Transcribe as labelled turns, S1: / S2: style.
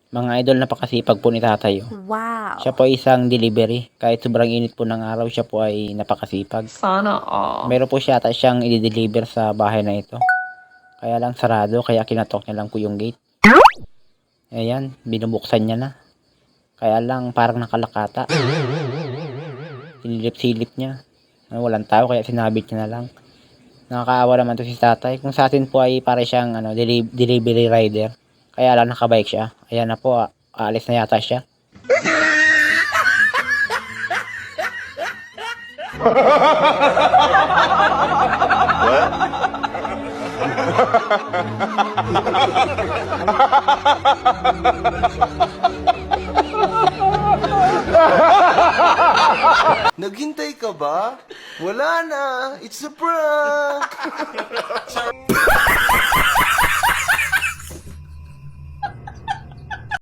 S1: Mga idol, napakasipag po ni tatay.
S2: Wow.
S1: Siya po ay isang delivery. Kahit sobrang init po ng araw, siya po ay napakasipag.
S2: Sana all.
S1: Meron po siya ata siyang i-deliver sa bahay na ito. Kaya lang sarado, kaya kinatok niya lang po yung gate. Ayan, binubuksan niya na. Kaya lang parang nakalakata. Sinilip-silip niya. Walang tao, kaya sinabit niya na lang. Nakakaawa naman to si tatay. Kung sa atin po ay para siyang delivery rider. Kaya lang nakabike siya. Ayan na po, aalis na yata siya.
S3: Naghintay ka ba? Wala na. It's a prank.